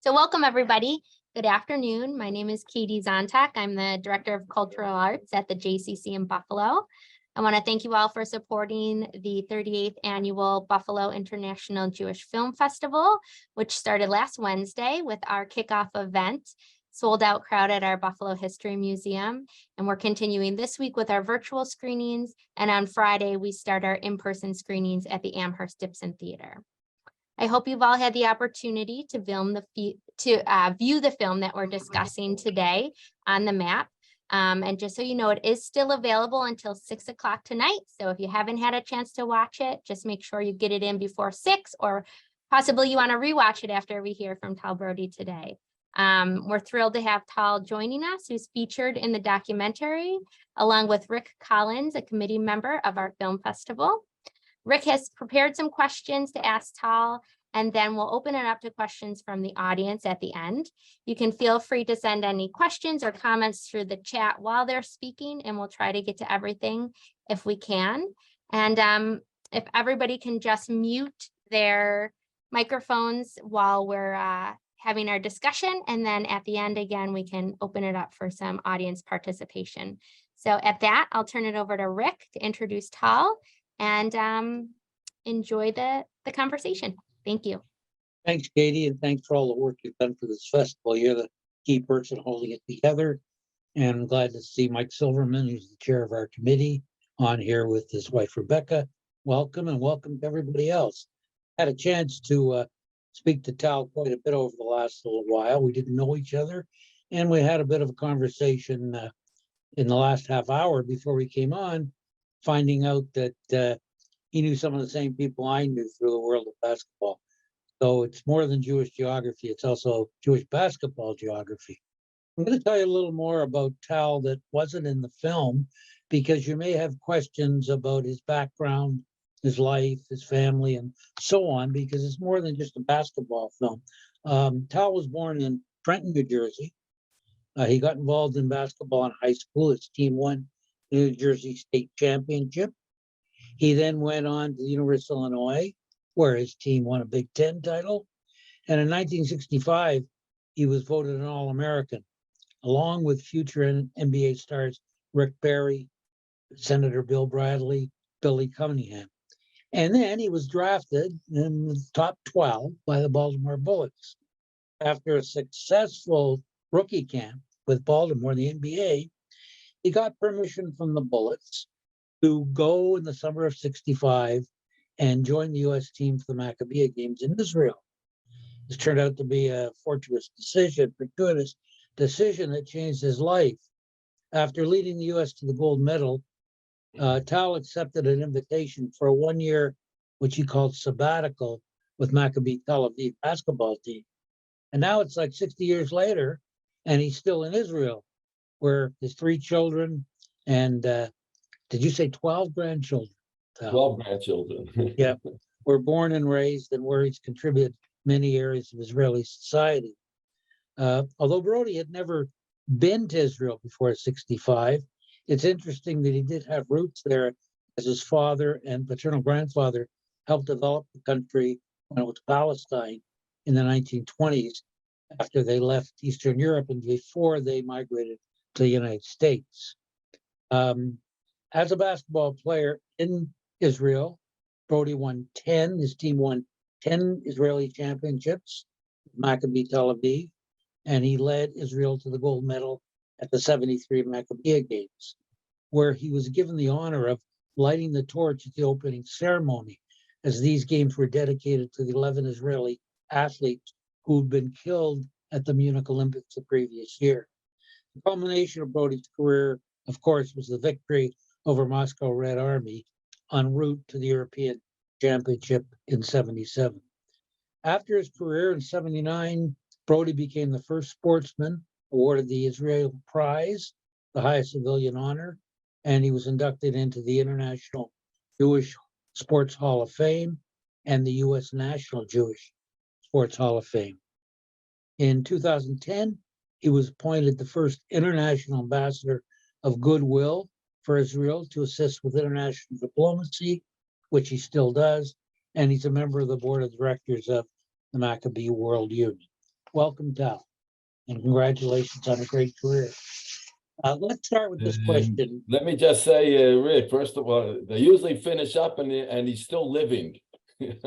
So welcome, everybody. Good afternoon. My name is Katie Zontak. I'm the Director of Cultural Arts at the JCC in Buffalo. I want to thank you all for supporting the 38th Annual Buffalo International Jewish Film Festival, which started last Wednesday with our kickoff event, sold out crowd at our Buffalo History Museum. And we're continuing this week with our virtual screenings. And on Friday, we start our in-person screenings at the Amherst Dixon Theater. I hope you've all had the opportunity to view the film that we're discussing today on the map. And just so you know, it is still available until 6 o'clock tonight. So if you haven't had a chance to watch it, just make sure you get it in before 6, or possibly you want to rewatch it after we hear from Tal Brody today. We're thrilled to have Tal joining us, who's featured in the documentary, along with Rick Collins, a committee member of our film festival. Rick has prepared some questions to ask Tal, and then we'll open it up to questions from the audience at the end. You can feel free to send any questions or comments through the chat while they're speaking, and we'll try to get to everything if we can. And if everybody can just mute their microphones while we're having our discussion, and then at the end, again, we can open it up for some audience participation. So at that, I'll turn it over to Rick to introduce Tal and enjoy the conversation. Thank you. Thanks, Katie, and thanks for all the work you've done for this festival. You're the key person holding it together. And I'm glad to see Mike Silverman, who's the chair of our committee, on here with his wife, Rebecca. Welcome, and welcome to everybody else. Had a chance to speak to Tal quite a bit over the last little while. We didn't know each other, and we had a bit of a conversation in the last half hour before we came on, finding out that he knew some of the same people I knew through the world of basketball. So it's more than Jewish geography, it's also Jewish basketball geography. I'm going to tell you a little more about Tal that wasn't in the film, because you may have questions about his background, his life, his family, and so on, because it's more than just a basketball film. Tal was born in Trenton, New Jersey. He got involved in basketball in high school. His team won the New Jersey State Championship. He then went on to the University of Illinois, where his team won a Big Ten title. And in 1965, he was voted an All-American, along with future NBA stars Rick Barry, Senator Bill Bradley, Billy Cunningham. And then he was drafted in the top 12 by the Baltimore Bullets. After a successful rookie camp with Baltimore in the NBA, he got permission from the Bullets to go in the summer of '65 and join the U.S. team for the Maccabi games in Israel. This turned out to be a fortuitous decision that changed his life. After leading the U.S. to the gold medal, Tal accepted an invitation for a one-year, which he called sabbatical, with Maccabi Tel Aviv basketball team. And now it's like 60 years later, and he's still in Israel, where his 3 children and did you say 12 grandchildren? 12 grandchildren. Yeah, were born and raised, and where he's contributed many areas of Israeli society. Although Brody had never been to Israel before '65, it's interesting that he did have roots there, as his father and paternal grandfather helped develop the country when it was Palestine in the 1920s, after they left Eastern Europe and before they migrated to the United States. As a basketball player in Israel, Brody won 10. His team won 10 Israeli championships, Maccabi Tel Aviv, and he led Israel to the gold medal at the '73 Maccabi Games, where he was given the honor of lighting the torch at the opening ceremony, as these games were dedicated to the 11 Israeli athletes who'd been killed at the Munich Olympics the previous year. The culmination of Brody's career, of course, was the victory over Moscow Red Army en route to the European Championship in '77. After his career in '79, Brody became the first sportsman awarded the Israel Prize, the highest civilian honor, and he was inducted into the International Jewish Sports Hall of Fame and the U.S. National Jewish Sports Hall of Fame. In 2010, he was appointed the first International Ambassador of Goodwill for Israel to assist with international diplomacy, which he still does, and he's a member of the board of directors of the Maccabi World Union. welcome, Tal, and congratulations on a great career. Let's start with this question. Let me just say, Rick, first of all, they usually finish up and he's still living. And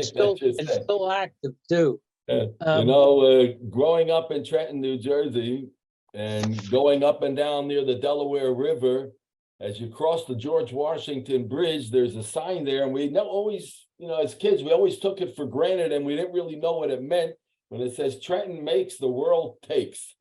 still active too. Growing up in Trenton, New Jersey, and going up and down near the Delaware River, as you cross the George Washington Bridge, there's a sign there, and we always, as kids, we always took it for granted, and we didn't really know what it meant when it says Trenton makes, the world takes.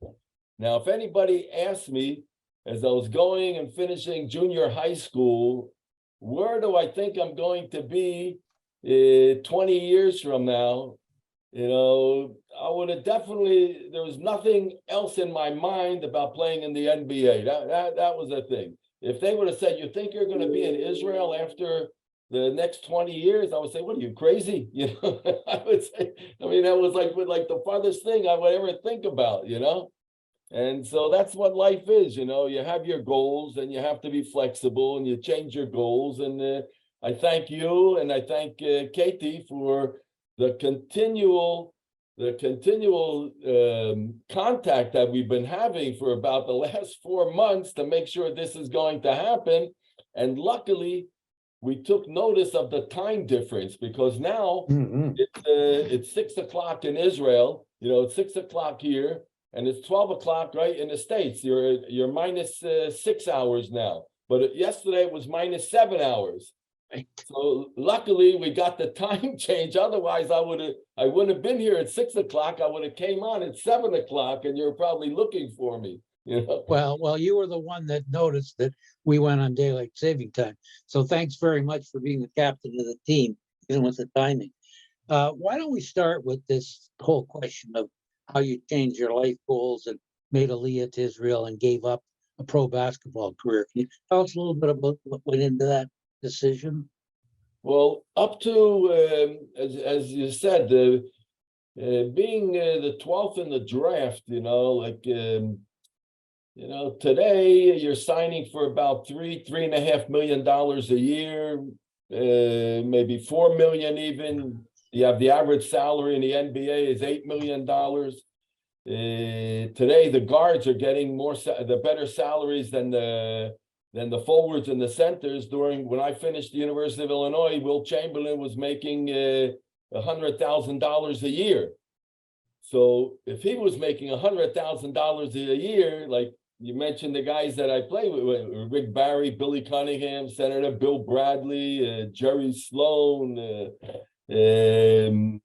Now, if anybody asked me as I was going and finishing junior high school, where do I think I'm going to be 20 years from now? I would have definitely, there was nothing else in my mind about playing in the NBA. That was the thing. If they would have said, you think you're going to be in Israel after the next 20 years, I would say, what are you, crazy? I would say, that was like the farthest thing I would ever think about, And so that's what life is, you have your goals and you have to be flexible and you change your goals. And I thank you and I thank Katie for the continual contact that we've been having for about the last 4 months to make sure this is going to happen. And luckily, we took notice of the time difference because now it's 6 o'clock in Israel, it's 6 o'clock here. And it's 12 o'clock right in the States. You're minus 6 hours now. But yesterday it was minus 7 hours. Right. So luckily we got the time change. Otherwise I wouldn't have been here at 6 o'clock. I would have came on at 7 o'clock and you're probably looking for me. Well, you were the one that noticed that we went on daylight saving time. So thanks very much for being the captain of the team, even with the timing. Why don't we start with this whole question of how you changed your life goals and made Aliyah to Israel and gave up a pro basketball career. Can you tell us a little bit about what went into that decision? Well, up to, as you said, being the 12th in the draft, today you're signing for about $3.5 million a year, maybe 4 million even. You have the average salary in the NBA is $8 million. Today, the guards are getting the better salaries than the forwards and the centers. When I finished the University of Illinois, Will Chamberlain was making $100,000 a year. So if he was making $100,000 a year, like you mentioned the guys that I play with, Rick Barry, Billy Cunningham, Senator Bill Bradley, Jerry Sloan, Gail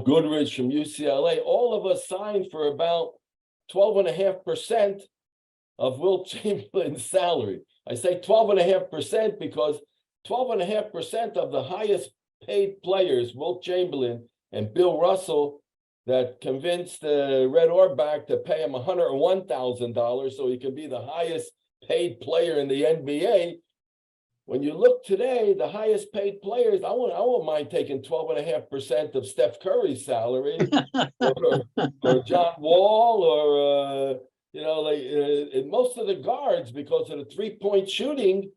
Goodrich from UCLA, all of us signed for about 12.5% of Will Chamberlain's salary. I say 12.5% because 12.5% of the highest paid players, Will Chamberlain and Bill Russell, that convinced Red Auerbach to pay him $101,000 so he could be the highest paid player in the NBA. When you look today, the highest paid players, I won't mind taking 12.5% of Steph Curry's salary, or John Wall, or most of the guards, because of the 3-point shooting,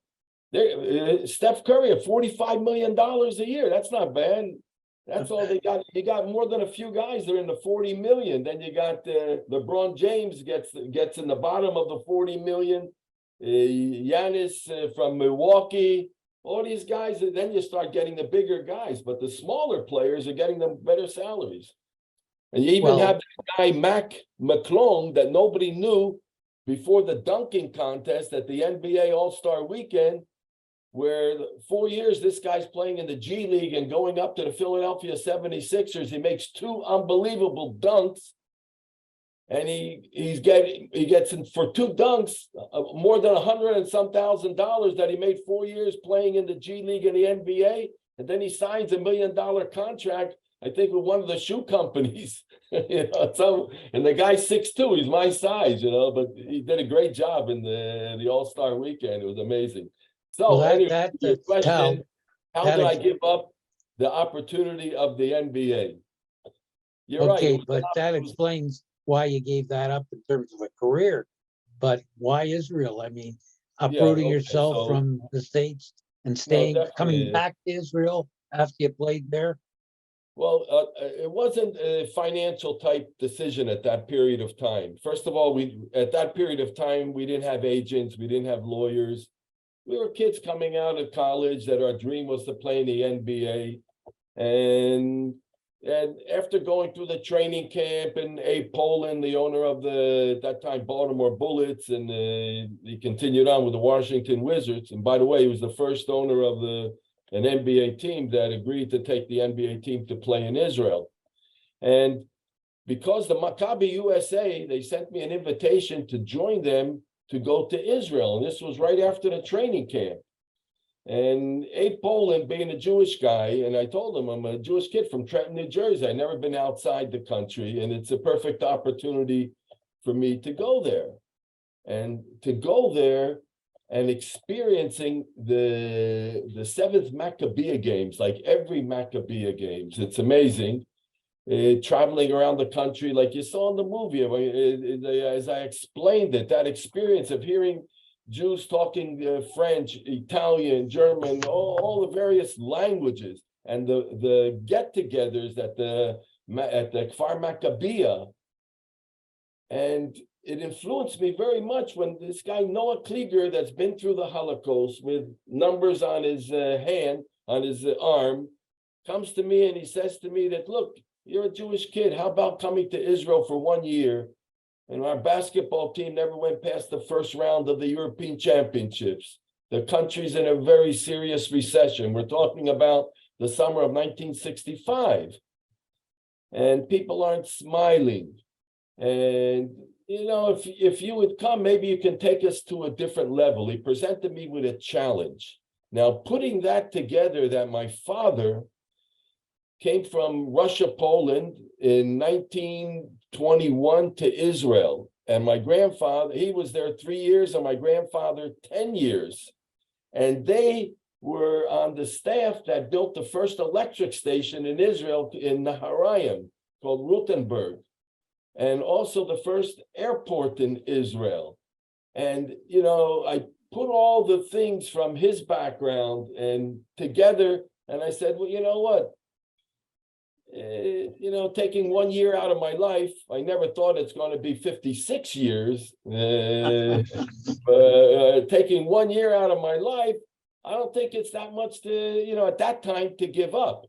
Steph Curry at $45 million a year. That's not bad. That's all they got. You got more than a few guys that are in the 40 million. Then you got LeBron James gets in the bottom of the 40 million. Giannis from Milwaukee, all these guys, and then you start getting the bigger guys, but the smaller players are getting them better salaries. And you even have the guy Mac McClung that nobody knew before the dunking contest at the NBA All-Star Weekend, where 4 years this guy's playing in the G League and going up to the Philadelphia 76ers. He makes 2 unbelievable dunks. And he gets in for 2 dunks more than $100 and some thousand that he made 4 years playing in the G League and the NBA, and then he signs $1 million contract, I think, with one of the shoe companies. And the guy's 6'2", he's my size, but he did a great job in the All-Star Weekend. It was amazing. So anyway, your question: how did I give up the opportunity of the NBA? You're right. Okay, but that explains why you gave that up in terms of a career, but why Israel? I mean, uprooting yourself from the States and coming back to Israel after you played there. Well, it wasn't a financial type decision at that period of time. First of all, at that period of time, we didn't have agents, we didn't have lawyers. We were kids coming out of college that our dream was to play in the NBA. And after going through the training camp, and Abe Poland, the owner of at that time, Baltimore Bullets, and he continued on with the Washington Wizards. And by the way, he was the first owner of an NBA team that agreed to take the NBA team to play in Israel. And because the Maccabi USA, they sent me an invitation to join them to go to Israel. And this was right after the training camp. And Abe Poland, being a Jewish guy, and I told him I'm a Jewish kid from Trenton, New Jersey. I've never been outside the country, and it's a perfect opportunity for me to go there. And to go there and experiencing the seventh Maccabi games, like every Maccabi games, it's amazing. Traveling around the country, like you saw in the movie, as I explained it, that experience of hearing Jews talking French, Italian, German, all the various languages, and the get-togethers at the Kfar Maccabiya. And it influenced me very much when this guy, Noah Klieger, that's been through the Holocaust with numbers on his hand, on his arm, comes to me and he says to me that, look, you're a Jewish kid. How about coming to Israel for 1 year? And our basketball team never went past the first round of the European Championships. The country's in a very serious recession. We're talking about the summer of 1965. And people aren't smiling. And, you know, if you would come, maybe you can take us to a different level. He presented me with a challenge. Now, putting that together, that my father came from Russia, Poland in 1921 to Israel. And my grandfather, he was there 3 years, and my grandfather 10 years. And they were on the staff that built the first electric station in Israel in Naharaim called Rutenburg, and also the first airport in Israel. And, you know, I put all the things from his background and together, and I said, well, you know what? You know, taking 1 year out of my life, I never thought it's going to be 56 years. Taking 1 year out of my life, I don't think it's that much to, you know, at that time to give up.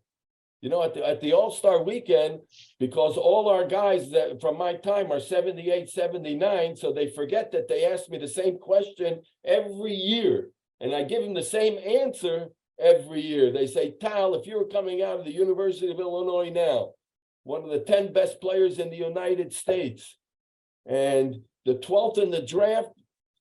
You know, at the All-Star weekend, because all our guys that from my time are 78, 79, so they forget that they ask me the same question every year, and I give them the same answer every year. They say, Tal, if you were coming out of the University of Illinois now, one of the 10 best players in the United States, and the 12th in the draft,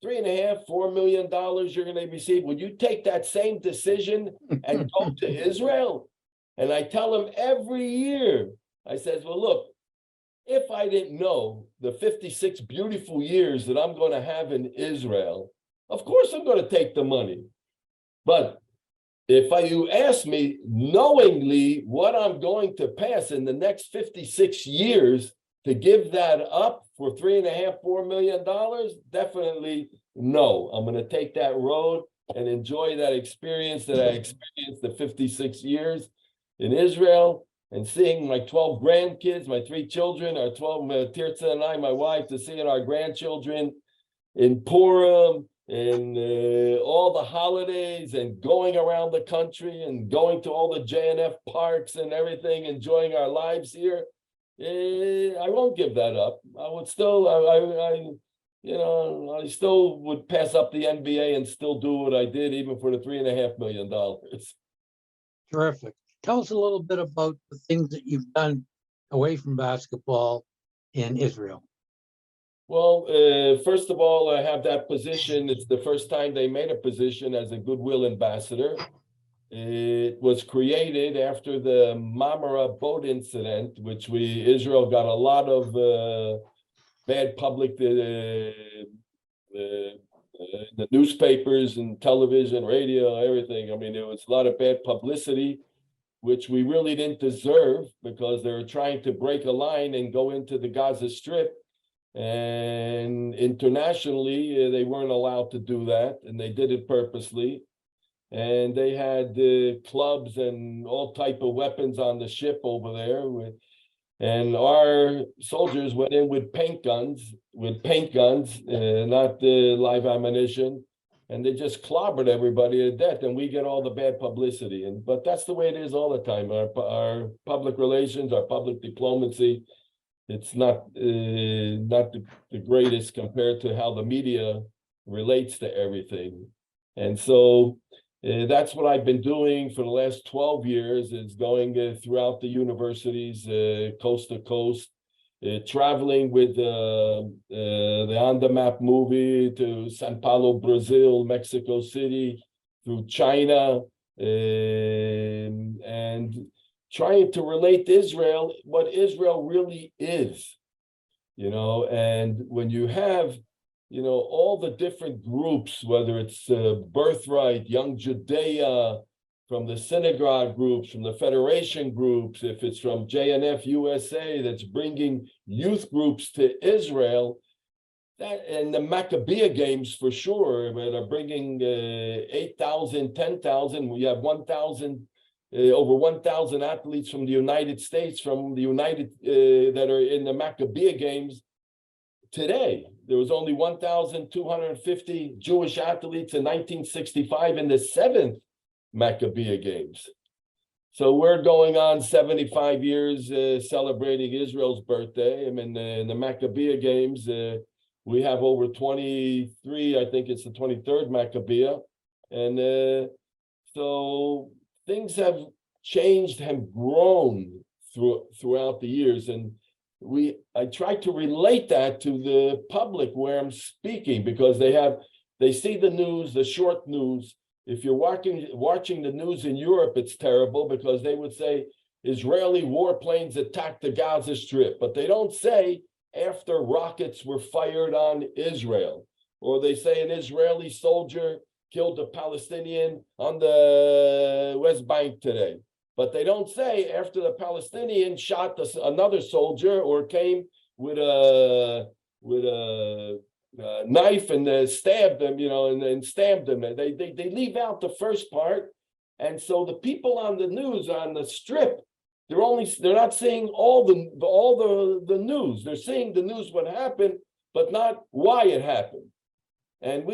$3.5, $4 million you're going to receive, would you take that same decision and go to Israel? And I tell them every year, I says, well, look, if I didn't know the 56 beautiful years that I'm going to have in Israel, of course I'm going to take the money. But if you ask me knowingly what I'm going to pass in the next 56 years to give that up for $3.5, $4 million, definitely no. I'm going to take that road and enjoy that experience that I experienced the 56 years in Israel, and seeing my 12 grandkids, my 3 children, our 12, Tirza and I, my wife, to seeing our grandchildren in Purim, and all the holidays, and going around the country and going to all the JNF parks and everything, enjoying our lives here. I won't give that up. I would still, I still would pass up the NBA and still do what I did, even for the $3.5 million. Terrific. Tell us a little bit about the things that you've done away from basketball in Israel. Well, first of all, I have that position. It's the first time they made a position as a Goodwill ambassador. It was created after the Marmara boat incident, which Israel got a lot of bad public, the newspapers and television, radio, everything. I mean, there was a lot of bad publicity, which we really didn't deserve, because they were trying to break a line and go into the Gaza Strip. And internationally, they weren't allowed to do that, and they did it purposely. and they had clubs and all type of weapons on the ship over there. And our soldiers went in with paint guns, not live ammunition, and they just clobbered everybody to death. And we get all the bad publicity. But that's the way it is all the time. Our public relations, our public diplomacy, it's not the greatest compared to how the media relates to everything. And so that's what I've been doing for the last 12 years, is going throughout the universities, coast to coast, traveling with the On the Map movie to Sao Paulo, Brazil, Mexico City, through China, and trying to relate to Israel, what Israel really is, and when you have all the different groups, whether it's Birthright, Young Judea, from the synagogue groups, from the federation groups, if it's from JNF USA that's bringing youth groups to Israel, and the Maccabi games for sure, that are bringing 8,000, 10,000. We have 1,000, over 1,000 athletes from the United States, that are in the Maccabi games today. There was only 1,250 Jewish athletes in 1965 in the 7th Maccabi Games. So we're going on 75 years celebrating Israel's birthday. In the Maccabi Games, we have over 23, I think it's the 23rd Maccabi. And so things have changed, have grown throughout the years. And I try to relate that to the public where I'm speaking, because they see the news, the short news. If you're watching the news in Europe, it's terrible, because they would say Israeli warplanes attacked the Gaza Strip, but they don't say after rockets were fired on Israel, or they say an Israeli soldier killed a Palestinian on the West Bank today. But they don't say after the Palestinian shot another soldier, or came with a knife and stabbed them, and stabbed them. They leave out the first part, and so the people on the news on the Strip, they're not seeing all the news. They're seeing the news what happened, but not why it happened. And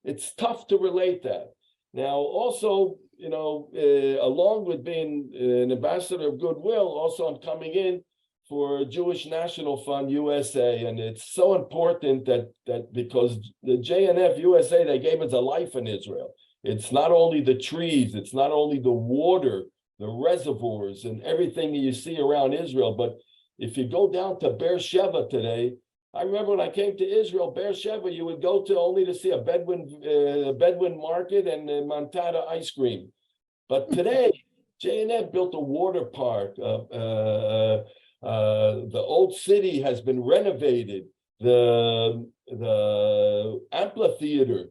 it's tough to relate that. Now, also, along with being an ambassador of Goodwill, also I'm coming in for Jewish National Fund USA, and it's so important that because the JNF USA, they gave us a life in Israel. It's not only the trees, it's not only the water, the reservoirs, and everything that you see around Israel, but if you go down to Beersheba today, I remember when I came to Israel, Beersheba, you would go to only to see a Bedouin market and Montada ice cream. But today, JNF built a water park. The old city has been renovated. The amphitheater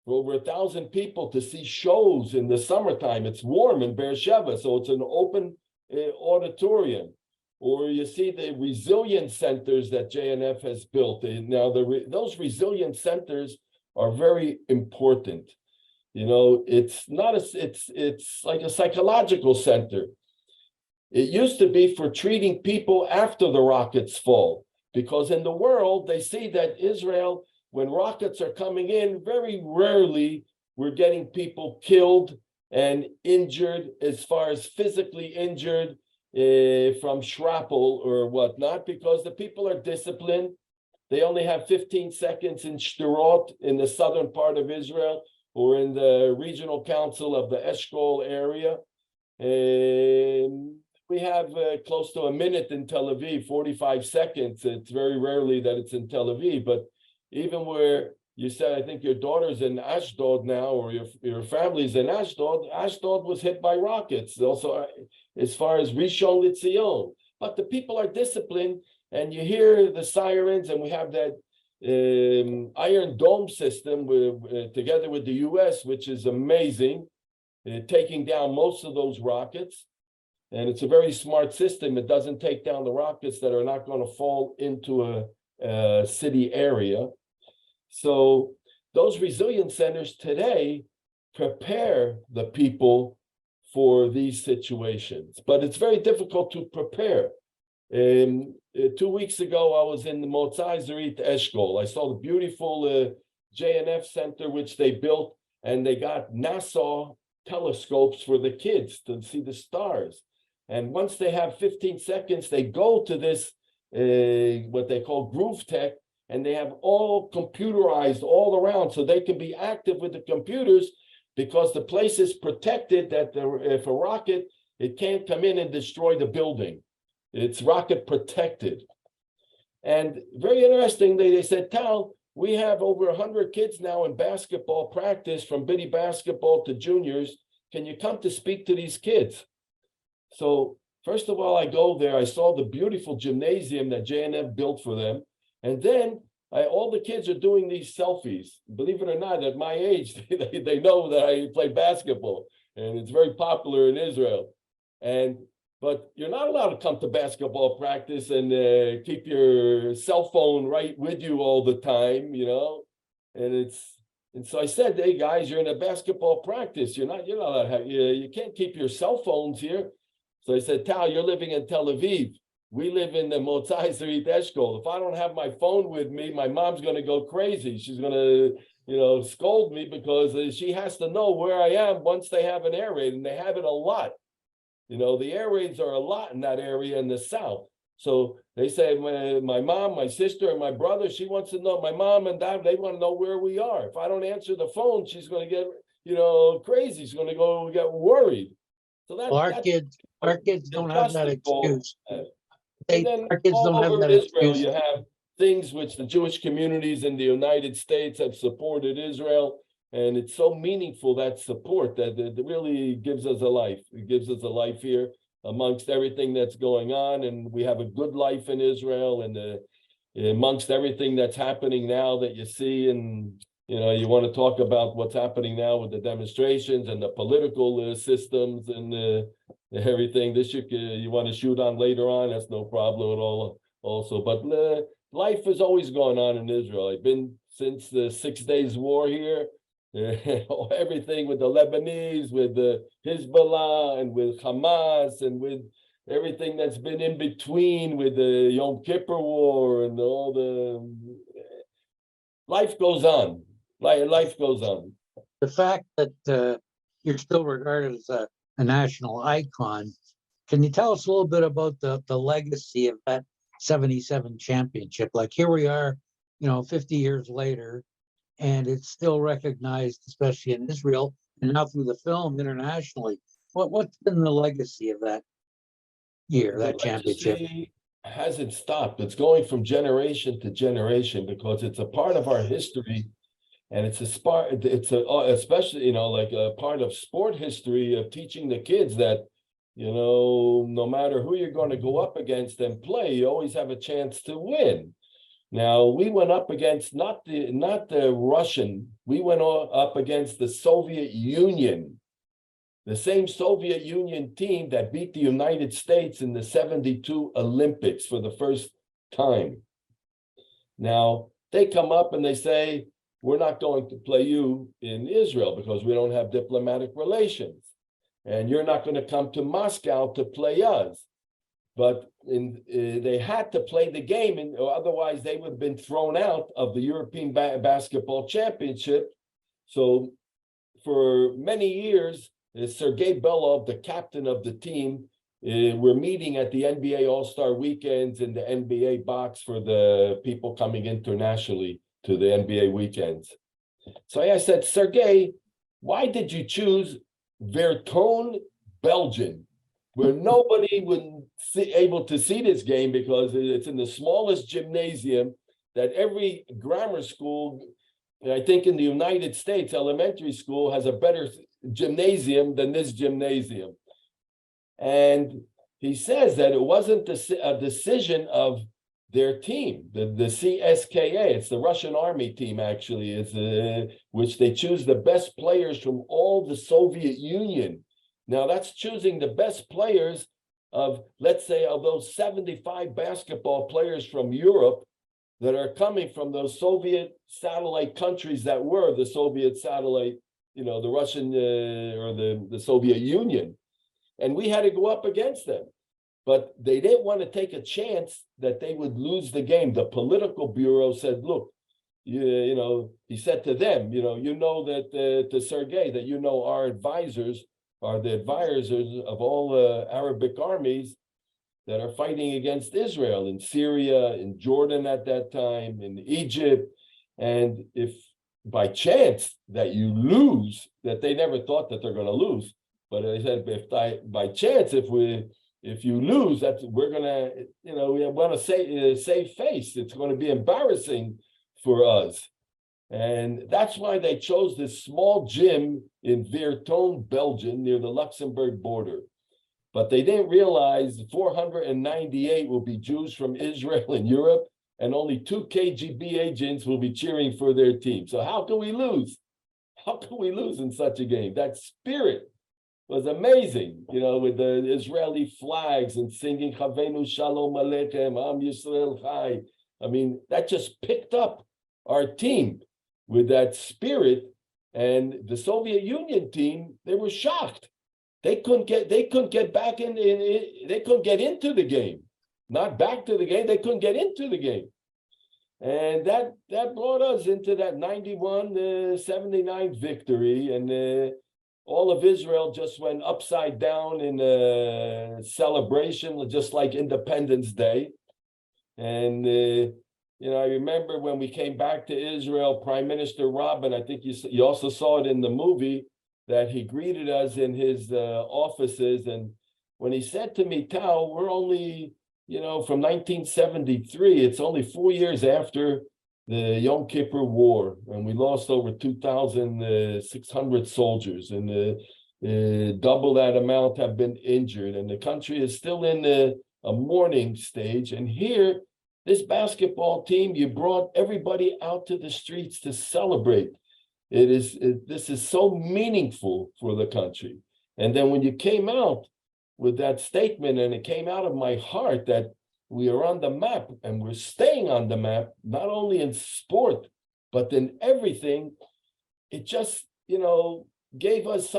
for over 1,000 people to see shows in the summertime. It's warm in Beersheba, so it's an open auditorium. Or you see the resilience centers that JNF has built. Now, those resilience centers are very important. It's like a psychological center. It used to be for treating people after the rockets fall, because in the world, they see that Israel, when rockets are coming in, very rarely we're getting people killed and injured, as far as physically injured, from shrapnel or whatnot, because the people are disciplined. They only have 15 seconds in Shderot, in the southern part of Israel, or in the regional council of the Eshkol area. We have close to a minute in Tel Aviv, 45 seconds. It's very rarely that it's in Tel Aviv, but even where you said, I think your daughter's in Ashdod now, or your family's in Ashdod. Ashdod was hit by rockets. Also, as far as Rishon LeZion, but the people are disciplined, and you hear the sirens, and we have that Iron Dome system together with the U.S., which is amazing, taking down most of those rockets. And it's a very smart system. It doesn't take down the rockets that are not going to fall into a city area. So those resilience centers today prepare the people for these situations. But it's very difficult to prepare. 2 weeks ago, I was in the Motzai Zerit Eshkol. I saw the beautiful JNF Center, which they built, and they got NASA telescopes for the kids to see the stars. And once they have 15 seconds, they go to this, what they call Groove Tech, and they have all computerized all around so they can be active with the computers because the place is protected that if a rocket, it can't come in and destroy the building. It's rocket protected. And very interesting, they said, Tal, we have over 100 kids now in basketball practice from bitty basketball to juniors. Can you come to speak to these kids? So first of all, I go there. I saw the beautiful gymnasium that JNF built for them. And then all the kids are doing these selfies. Believe it or not, at my age, they know that I play basketball. And it's very popular in Israel. But you're not allowed to come to basketball practice and keep your cell phone right with you all the time, you know. And so I said, hey guys, you're in a basketball practice. You're not allowed to have, you can't keep your cell phones here. So I said, Tal, you're living in Tel Aviv. We live in the Motzai Zerit Eshkol. If I don't have my phone with me, my mom's going to go crazy. She's going to, scold me because she has to know where I am once they have an air raid, and they have it a lot. The air raids are a lot in that area in the south. So they say my mom, my sister, and my brother, she wants to know, my mom and dad, they want to know where we are. If I don't answer the phone, she's going to get, crazy. She's going to go get worried. So Our kids don't have that excuse. Our kids all don't have over that Israel, excuse. you have things which the Jewish communities in the United States have supported Israel. And it's so meaningful, that support, that it really gives us a life. It gives us a life here amongst everything that's going on. And we have a good life in Israel, and amongst everything that's happening now that you see. And, you want to talk about what's happening now with the demonstrations and the political systems and everything. This you want to shoot on later on, that's no problem at all also. But life has always gone on in Israel. I've been since the 6 Days War here. Everything with the Lebanese, with the Hezbollah, and with Hamas, and with everything that's been in between, with the Yom Kippur War, and all the life goes on. Life goes on. The fact that you're still regarded as a national icon, can you tell us a little bit about the legacy of that 77 championship? Like, here we are, 50 years later, and it's still recognized, especially in Israel, and now through the film internationally. What's been the legacy of that year, that championship? Legacy hasn't stopped. It's going from generation to generation because it's a part of our history, and especially like a part of sport history of teaching the kids that no matter who you're going to go up against and play, you always have a chance to win. Now, we went up against not the Russian, we went up against the Soviet Union, the same Soviet Union team that beat the United States in the 72 Olympics for the first time. Now, they come up and they say, we're not going to play you in Israel because we don't have diplomatic relations. And you're not going to come to Moscow to play us. But they had to play the game, or otherwise they would have been thrown out of the European Basketball Championship. So for many years, Sergei Belov, the captain of the team, we're meeting at the NBA All-Star weekends in the NBA box for the people coming internationally to the NBA weekends. So I said, Sergei, why did you choose Verton, Belgium, where nobody would be able to see this game because it's in the smallest gymnasium that every grammar school, I think in the United States, elementary school has a better gymnasium than this gymnasium. And he says that it wasn't a decision of their team, the CSKA, it's the Russian army team actually, which they choose the best players from all the Soviet Union. Now that's choosing the best players of, let's say, of those 75 basketball players from Europe that are coming from those Soviet satellite countries that were the Soviet satellite the Russian or the Soviet Union. And we had to go up against them. But they didn't want to take a chance that they would lose the game. The political bureau said, look, he said to them, that to Sergei, that, our advisors are the advisors of all Arabic armies that are fighting against Israel in Syria, in Jordan at that time, in Egypt. And if by chance that you lose, that they never thought that they're going to lose, but I said, by chance, if you lose, we're going to, we want to save face. It's going to be embarrassing for us. And that's why they chose this small gym in Virton, Belgium, near the Luxembourg border. But they didn't realize 498 will be Jews from Israel and Europe, and only 2 KGB agents will be cheering for their team. So how can we lose? How can we lose in such a game? That spirit was amazing, with the Israeli flags and singing Chavenu Shalom Aleichem, Am Yisrael Chai. I mean, that just picked up our team with that spirit. And the Soviet Union team, they were shocked. They couldn't get back in, they couldn't get into the game. Not back to the game, they couldn't get into the game. And that brought us into that 91-79 victory. And all of Israel just went upside down in celebration, just like Independence Day. And, I remember when we came back to Israel, Prime Minister Rabin, I think you also saw it in the movie, that he greeted us in his offices. And when he said to me, Tal, we're only, from 1973, it's only 4 years after the Yom Kippur War, and we lost over 2,600 soldiers, and double that amount have been injured, and the country is still in a mourning stage. And here, this basketball team, you brought everybody out to the streets to celebrate. This is so meaningful for the country. And then when you came out with that statement, and it came out of my heart that we are on the map, and we're staying on the map, not only in sport, but in everything, it just, gave us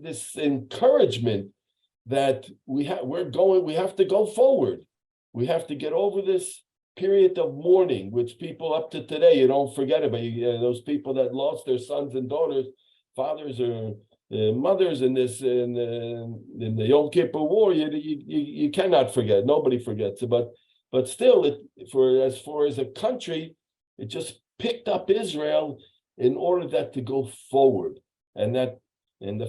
this encouragement that we have to go forward. We have to get over this period of mourning, which people up to today, you don't forget about. Those people that lost their sons and daughters, fathers or mothers in the Yom Kippur War, you cannot forget. Nobody forgets. But still, as far as a country, it just picked up Israel in order that to go forward, and the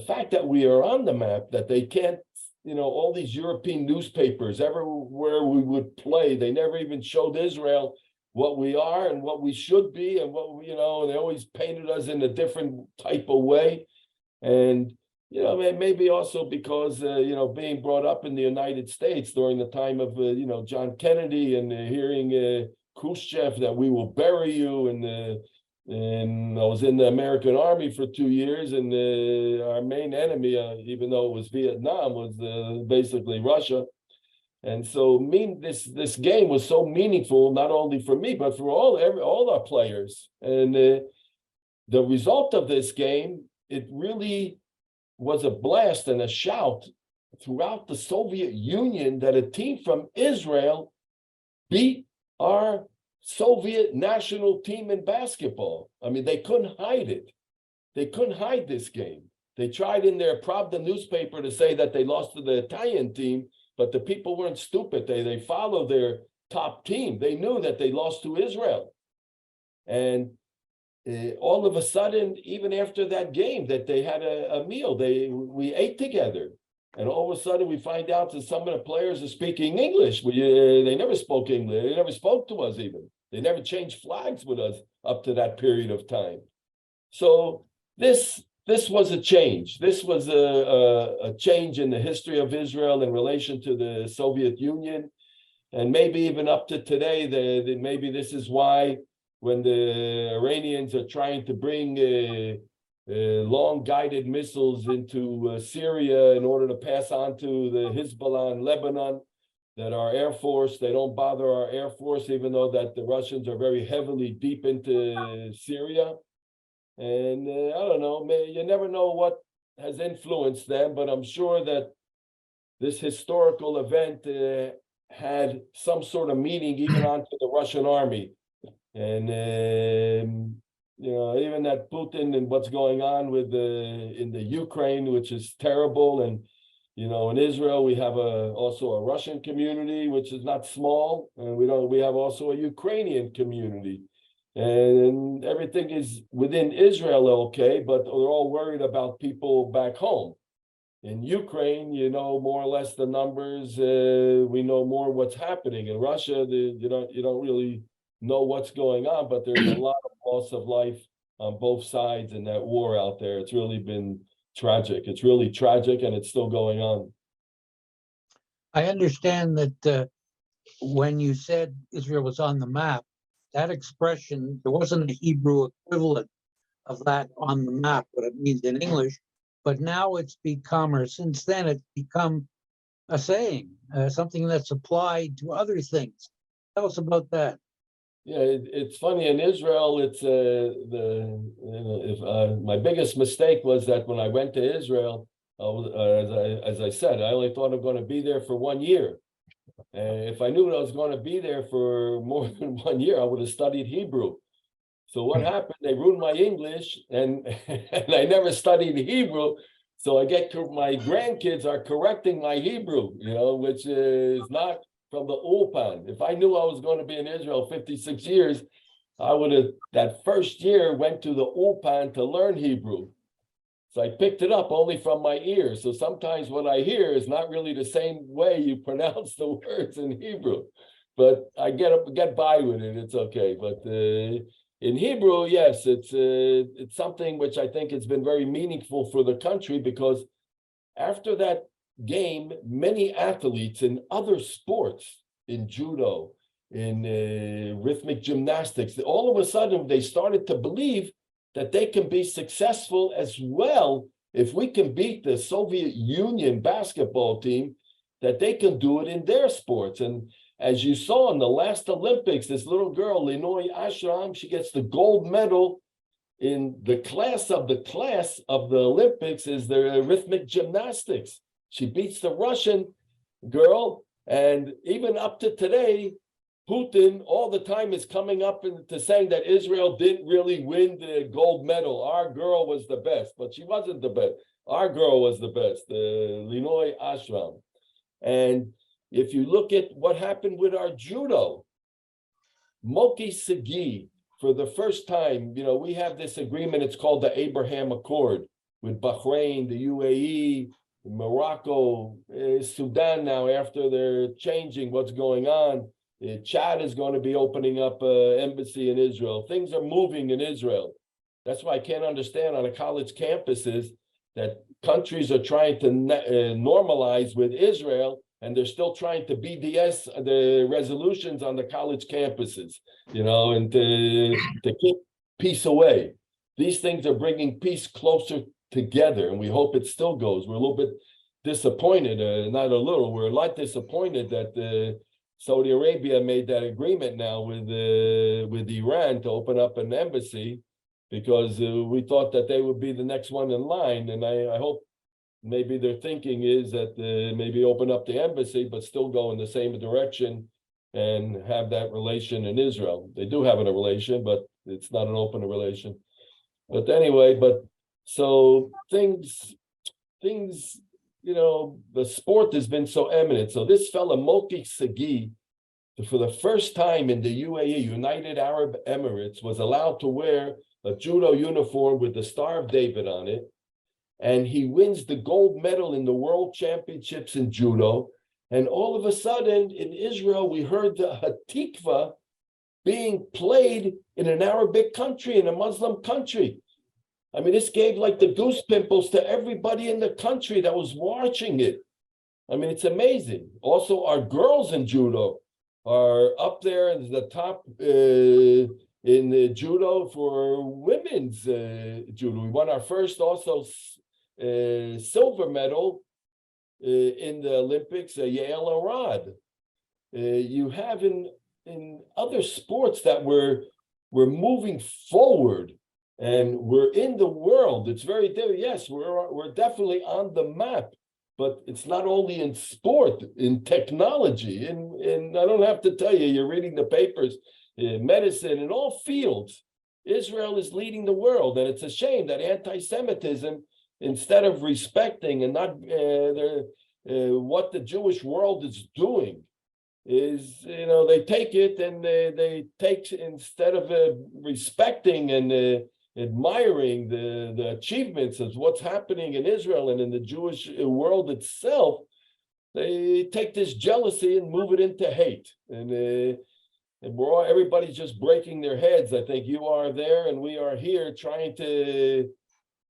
fact that we are on the map, that they can't, all these European newspapers, everywhere we would play, they never even showed Israel what we are and what we should be, and what and they always painted us in a different type of way. And maybe also because being brought up in the United States during the time of John Kennedy, and hearing Khrushchev that we will bury you, and I was in the American Army for 2 years, and our main enemy, even though it was Vietnam, was basically Russia. And so this game was so meaningful, not only for me, but for all our players. And the result of this game, it really was a blast and a shout throughout the Soviet Union that a team from Israel beat our Soviet national team in basketball. I mean, they couldn't hide it. They couldn't hide this game. They tried in their Pravda newspaper to say that they lost to the Italian team, but the people weren't stupid. They followed their top team. They knew that they lost to Israel. And all of a sudden, even after that game, that they had a meal, we ate together. And all of a sudden, we find out that some of the players are speaking English. They never spoke English. They never spoke to us even. They never changed flags with us up to that period of time. So this was a change. This was a change in the history of Israel in relation to the Soviet Union. And maybe even up to today, maybe this is why when the Iranians are trying to bring long-guided missiles into Syria in order to pass on to the Hezbollah in Lebanon, that our Air Force, they don't bother our Air Force, even though that the Russians are very heavily deep into Syria. And I don't know, you never know what has influenced them, but I'm sure that this historical event had some sort of meaning even onto the Russian army. And even that Putin and what's going on with in the Ukraine, which is terrible. And in Israel we have also a Russian community, which is not small, and we have also a Ukrainian community, and everything is within Israel okay, but they're all worried about people back home. In Ukraine, more or less the numbers. We know more what's happening. In Russia, you don't really know what's going on, but there's a lot of loss of life on both sides in that war out there. It's really been tragic. It's really tragic, and it's still going on. I understand that when you said Israel was on the map, that expression, there wasn't a Hebrew equivalent of that on the map, what it means in English, but now it's become, or since then, it's become a saying, something that's applied to other things. Tell us about that. Yeah, it's funny. In Israel, it's my biggest mistake was that when I went to Israel, as I said, I only thought I'm going to be there for 1 year. And if I knew I was going to be there for more than 1 year, I would have studied Hebrew. So what happened? They ruined my English, and and I never studied Hebrew. So my grandkids are correcting my Hebrew, which is not from the Ulpan. If I knew I was going to be in Israel 56 years, I would have, that first year, went to the Ulpan to learn Hebrew. So I picked it up only from my ears. So sometimes what I hear is not really the same way you pronounce the words in Hebrew. But I get by with it. It's okay. But in Hebrew, yes, it's something which I think has been very meaningful for the country, because after that game, many athletes in other sports, in judo, in rhythmic gymnastics, all of a sudden they started to believe that they can be successful as well. If we can beat the Soviet Union basketball team, that they can do it in their sports. And as you saw in the last Olympics, this little girl, Linoy Ashram, she gets the gold medal in the class of the Olympics is the rhythmic gymnastics. She beats the Russian girl, and even up to today, Putin all the time is coming up to saying that Israel didn't really win the gold medal. Our girl was the best, but she wasn't the best. Our girl was the best, Linoy Ashram. And if you look at what happened with our judo, Moki Segi, for the first time, we have this agreement, it's called the Abraham Accord, with Bahrain, the UAE, Morocco, Sudan now, after they're changing what's going on. Chad is going to be opening up an embassy in Israel. Things are moving in Israel. That's why I can't understand on a college campuses that countries are trying to normalize with Israel, and they're still trying to BDS the resolutions on the college campuses, and to keep peace away. These things are bringing peace closer together, and we hope it still goes. We're a little bit disappointed, not a little, we're a lot disappointed that Saudi Arabia made that agreement now with Iran to open up an embassy, because we thought that they would be the next one in line. And I hope maybe their thinking is that maybe open up the embassy, but still go in the same direction and have that relation in Israel. They do have a relation, but it's not an open relation. But anyway, so things, the sport has been so eminent. So this fella, Moki Segi, for the first time in the UAE, United Arab Emirates, was allowed to wear a judo uniform with the Star of David on it. And he wins the gold medal in the World Championships in judo. And all of a sudden in Israel, we heard the Hatikva being played in an Arabic country, in a Muslim country. I mean, this gave like the goose pimples to everybody in the country that was watching it. I mean, it's amazing. Also, our girls in judo are up there in the top in the judo for women's judo. We won our first also silver medal in the Olympics, Yael Arad. You have in other sports that we're moving forward. And we're in the world. It's very different. Yes, we're definitely on the map, but it's not only in sport, in technology, and I don't have to tell you, you're reading the papers, medicine, in all fields. Israel is leading the world, and it's a shame that anti-Semitism, instead of respecting and not what the Jewish world is doing, is, they take it and they take, instead of respecting and admiring the achievements of what's happening in Israel and in the Jewish world itself, they take this jealousy and move it into hate. And everybody's just breaking their heads. I think you are there and we are here trying to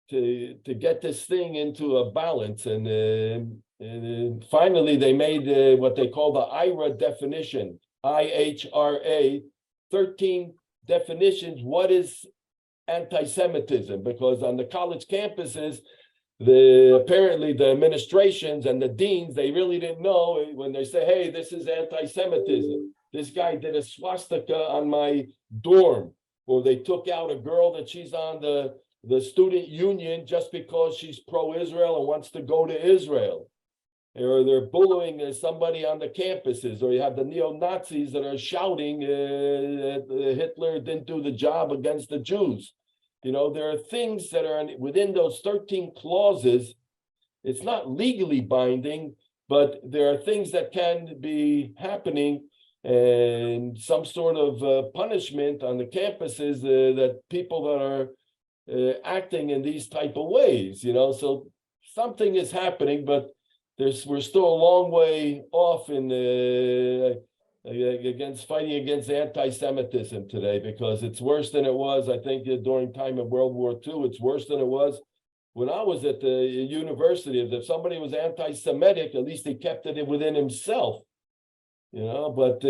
get this thing into a balance. And finally, they made what they call the IHRA definition, IHRA, 13 definitions. What is anti-Semitism? Because on the college campuses, apparently the administrations and the deans, they really didn't know when they say, hey, this is anti-Semitism. This guy did a swastika on my dorm, or they took out a girl that she's on the student union just because she's pro-Israel and wants to go to Israel. Or they're bullying somebody on the campuses, or you have the neo-Nazis that are shouting that Hitler didn't do the job against the Jews. There are things that are within those 13 clauses. It's not legally binding, but there are things that can be happening and some sort of punishment on the campuses that people that are acting in these type of ways, so something is happening, but we're still a long way off in fighting against anti-Semitism today, because it's worse than it was, I think, during time of World War II. It's worse than it was when I was at the university. If somebody was anti-Semitic, at least he kept it within himself, but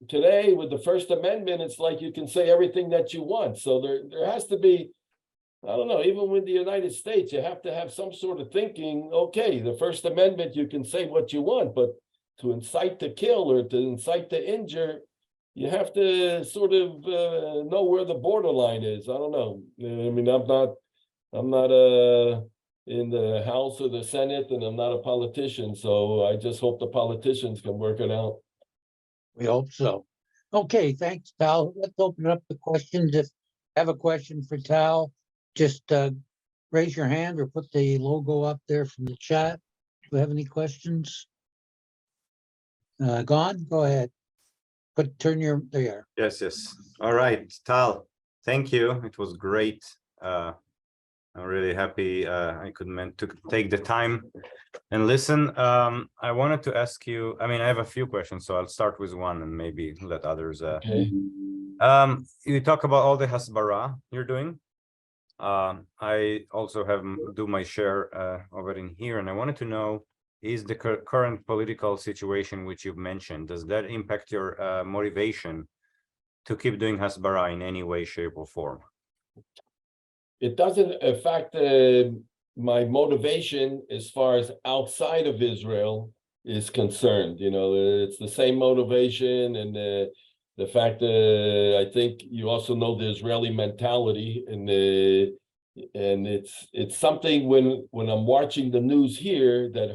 today with the First Amendment, it's like you can say everything that you want. So there has to be, I don't know, even with the United States, you have to have some sort of thinking. Okay, the First Amendment, you can say what you want, but to incite to kill or to incite to injure, you have to sort of know where the borderline is. I don't know. I mean, I'm not in the House or the Senate, and I'm not a politician. So I just hope the politicians can work it out. We hope so. Okay, thanks, Tal. Let's open up the questions. If you have a question for Tal, just raise your hand or put the logo up there from the chat. Do you have any questions? Gone? Go ahead. Turn your, there. Yes. All right, Tal, thank you. It was great. I'm really happy I could take the time and listen. I wanted to ask you, I have a few questions, so I'll start with one and maybe let others. Okay. You talk about all the hasbara you're doing. I also do my share of it in here, and I wanted to know, is the current political situation which you've mentioned, does that impact your motivation to keep doing hasbara in any way, shape, or form? It doesn't affect my motivation as far as outside of Israel is concerned. It's the same motivation, and the fact that I think you also know the Israeli mentality, and it's something when I'm watching the news here that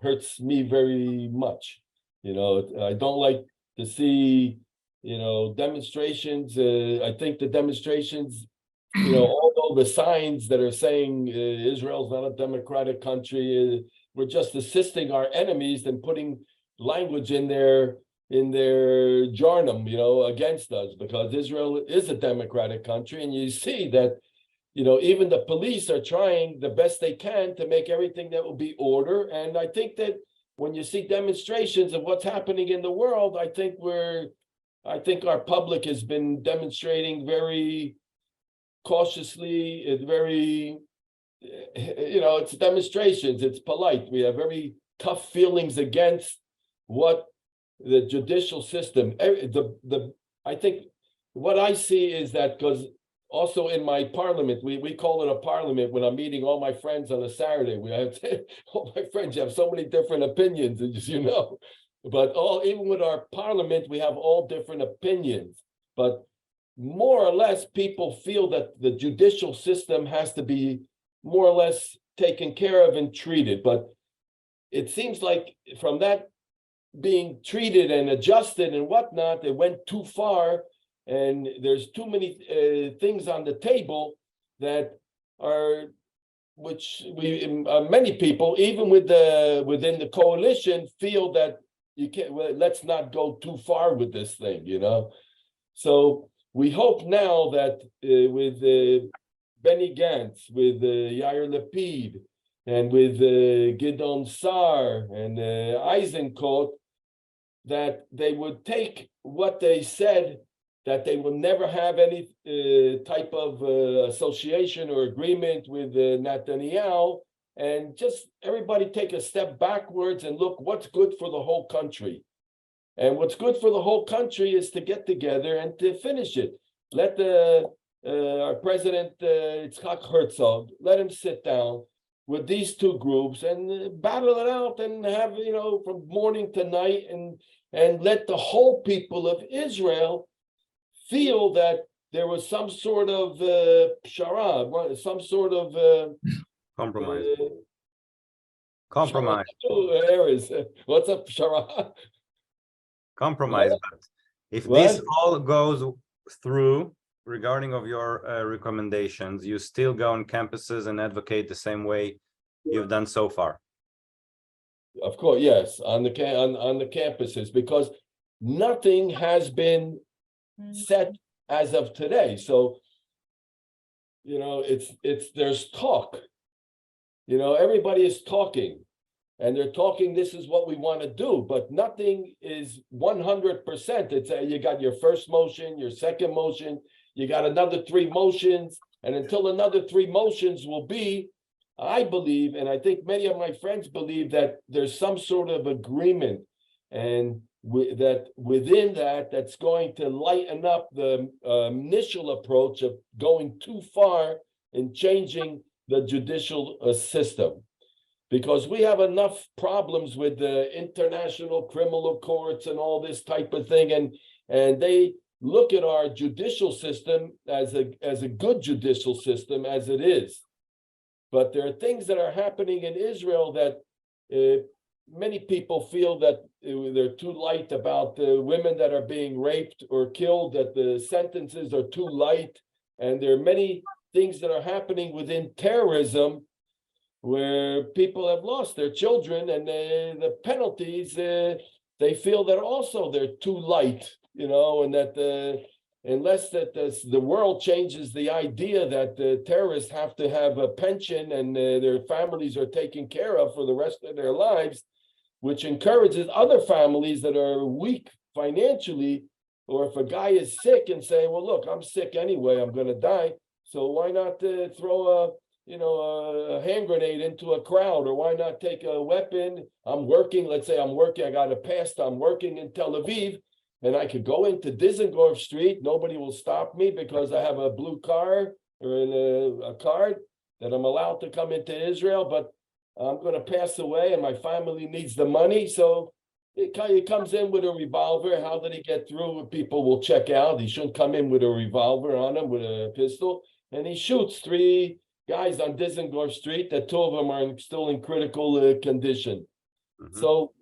hurts me very much. I don't like to see demonstrations. I think the demonstrations, although the signs that are saying Israel's not a democratic country, we're just assisting our enemies and putting language in their jarnum, against us, because Israel is a democratic country, and you see that, even the police are trying the best they can to make everything that will be order. And I think that when you see demonstrations of what's happening in the world, I think our public has been demonstrating very cautiously. It's very, it's demonstrations, it's polite. We have very tough feelings against what the judicial system, I think what I see is that, because also in my parliament, we call it a parliament when I'm meeting all my friends on a Saturday. We have all my friends, you have so many different opinions, as you know. But even with our parliament, we have all different opinions. But more or less people feel that the judicial system has to be more or less taken care of and treated. But it seems like from that being treated and adjusted and whatnot, it went too far, and there's too many things on the table that are, which many people, even within the coalition, feel that you can't. Well, let's not go too far with this thing, you know. So we hope now that with Benny Gantz, with Yair Lapid, and with Gidon Sar and Eisenkot, that they would take what they said, that they will never have any type of association or agreement with Netanyahu, and just everybody take a step backwards and look what's good for the whole country. And what's good for the whole country is to get together and to finish it. Let our president, Yitzhak Herzog, let him sit down with these two groups and battle it out and have, you know, from morning to night, and let the whole people of Israel feel that there was some sort of pshara, some sort of Compromise. Compromise. What's up, pshara? Compromise. But if What? this all goes through regarding of your recommendations, you still go on campuses and advocate the same way you've done so far. Of course, yes, on the campuses, because nothing has been set as of today. So, you know, there's talk. You know, everybody is talking, and they're talking, this is what we want to do, but nothing is 100%. It's you got your first motion, your second motion, you got another 3 motions, and until another 3 motions will be, I believe, and I think many of my friends believe, that there's some sort of agreement, and that within that's going to lighten up the initial approach of going too far in changing the judicial system. Because we have enough problems with the international criminal courts and all this type of thing, and they look at our judicial system as a good judicial system as it is. But there are things that are happening in Israel that many people feel that they're too light about women that are being raped or killed, that the sentences are too light. And there are many things that are happening within terrorism where people have lost their children, and the penalties, they feel that also they're too light, you know, and that unless the world changes the idea that the terrorists have to have a pension and their families are taken care of for the rest of their lives, which encourages other families that are weak financially, or if a guy is sick and say, well, look, I'm sick anyway, I'm going to die, so why not throw a hand grenade into a crowd, or why not take a weapon? I'm working, let's say I'm working, I got a pass, I'm working in Tel Aviv, and I could go into Dizengoff Street, nobody will stop me because I have a blue card or a card that I'm allowed to come into Israel, but I'm going to pass away and my family needs the money. So he comes in with a revolver. How did he get through? People will check out. He shouldn't come in with a revolver on him, with a pistol. And he shoots 3 guys on Dizengoff Street, that 2 of them are still in critical condition. Mm-hmm. So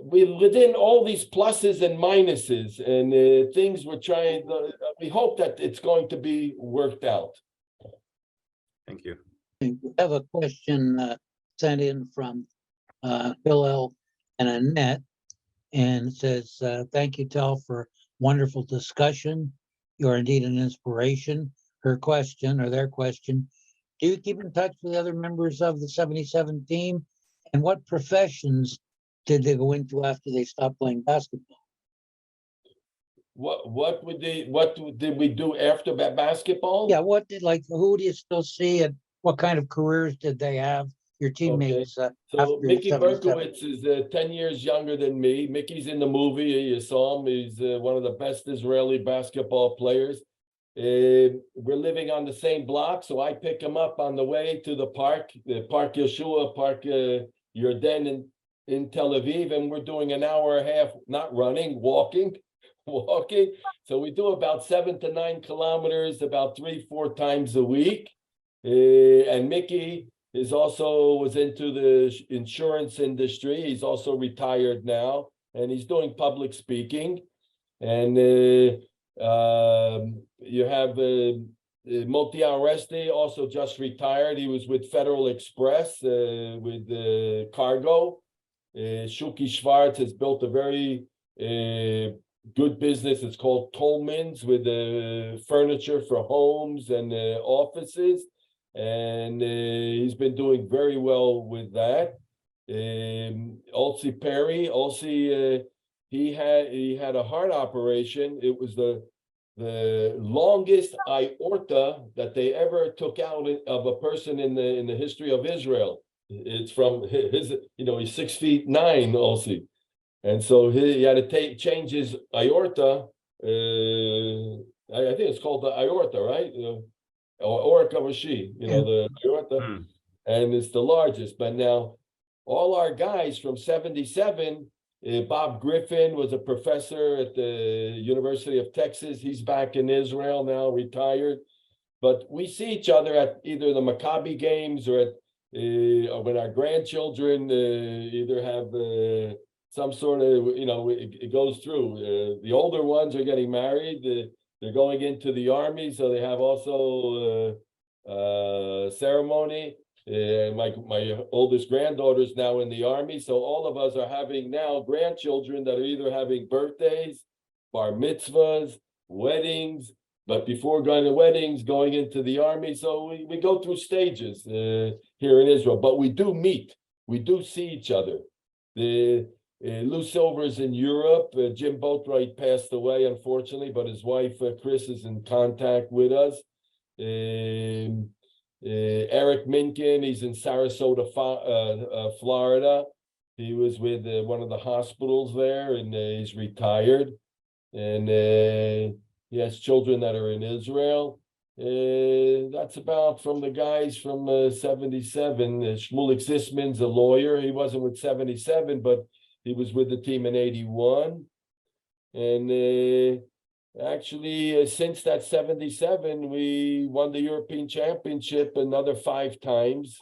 within all these pluses and minuses and things we're trying, we hope that it's going to be worked out. Thank you. We have a question sent in from Hillel and Annette, and it says, thank you, Tal, for wonderful discussion. You're indeed an inspiration. Her question, or their question, do you keep in touch with other members of the 77 team? And what professions did they go into after they stopped playing basketball? What did we do after basketball? Yeah, who do you still see, and what kind of careers did they have, your teammates? Okay. So Mickey Berkowitz is 10 years younger than me. Mickey's in the movie. You saw him. He's one of the best Israeli basketball players. We're living on the same block, so I pick him up on the way to the Park Yeshua, Park Yarden in Tel Aviv, and we're doing an hour and a half, not running, walking, walking. So we do about 7 to 9 kilometers, about 3-4 times a week. And Mickey was into the insurance industry. He's also retired now, and he's doing public speaking. And you have Moti Aresti, also just retired. He was with Federal Express with cargo. Shuki Schwartz has built a very good business. It's called Tolman's, with furniture for homes and offices. And he's been doing very well with that. Olsi Perry, he had a heart operation. It was the longest aorta that they ever took out of a person in the history of Israel. It's from his, he's 6'9", Olsi. And so he had to change his aorta. I think it's called the aorta, right? Or Kavashi, the aorta, and it's the largest. But now all our guys from 77, Bob Griffin was a professor at the University of Texas. He's back in Israel now, retired. But we see each other at either the Maccabi games or when our grandchildren either have some sort of, it goes through. The older ones are getting married. They're going into the army, so they have also ceremony. My oldest granddaughter's now in the army, so all of us are having now grandchildren that are either having birthdays, bar mitzvahs, weddings, but before going to weddings, going into the army. So we go through stages here in Israel, but we do meet, we do see each other. Lou Silver's in Europe. Jim Boatwright passed away, unfortunately, but his wife, Chris, is in contact with us. Eric Menkin, he's in Sarasota, Florida. He was with one of the hospitals there, and he's retired. And he has children that are in Israel. That's about from the guys from 77. Shmulik Zisman's a lawyer. He wasn't with 77, but he was with the team in 81. And actually, since that 77, we won the European Championship another 5 times.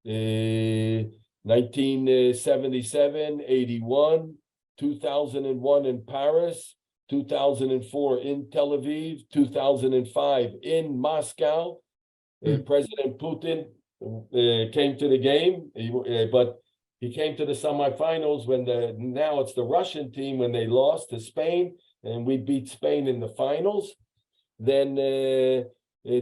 1977, 81, 2001 in Paris, 2004 in Tel Aviv, 2005 in Moscow. President Putin came to the game, but he came to the semifinals when now it's the Russian team when they lost to Spain, and we beat Spain in the finals. Then in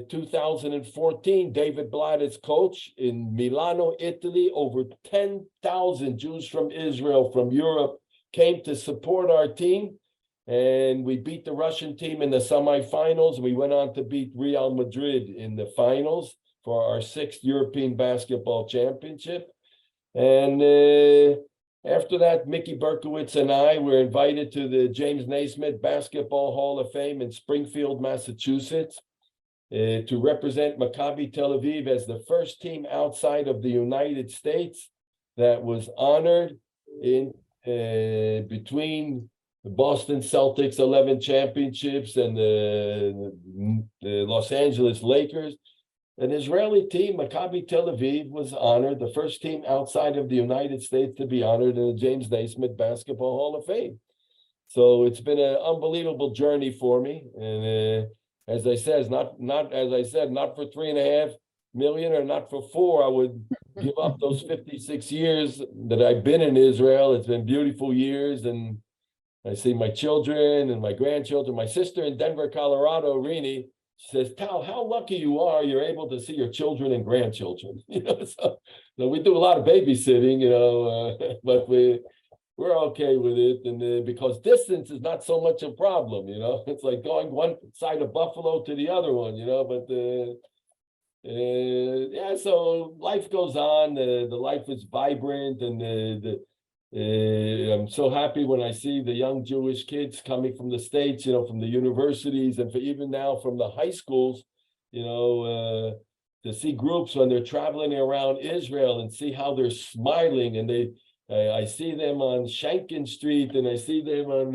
2014, David Blattett's coach in Milano, Italy, over 10,000 Jews from Israel, from Europe, came to support our team. And we beat the Russian team in the semifinals. We went on to beat Real Madrid in the finals for our 6th European Basketball Championship. And after that, Mickey Berkowitz and I were invited to the James Naismith Basketball Hall of Fame in Springfield, Massachusetts, to represent Maccabi Tel Aviv as the first team outside of the United States that was honored in between the Boston Celtics 11 championships and the Los Angeles Lakers. An Israeli team, Maccabi Tel Aviv, was honored, the first team outside of the United States to be honored in the James Naismith Basketball Hall of Fame. So it's been an unbelievable journey for me. And as I said, not for 3.5 million or not for 4, I would give up those 56 years that I've been in Israel. It's been beautiful years, and I see my children and my grandchildren. My sister in Denver, Colorado, Rini, says, Tal, how lucky you are, you're able to see your children and grandchildren. So we do a lot of babysitting, but we're okay with it. And because distance is not so much a problem, it's like going one side of Buffalo to the other one, but yeah, so life goes on. The life is vibrant, and I'm so happy when I see the young Jewish kids coming from the States, from the universities, and even now from the high schools, to see groups when they're traveling around Israel and see how they're smiling. And I see them on Shankin Street, and I see them on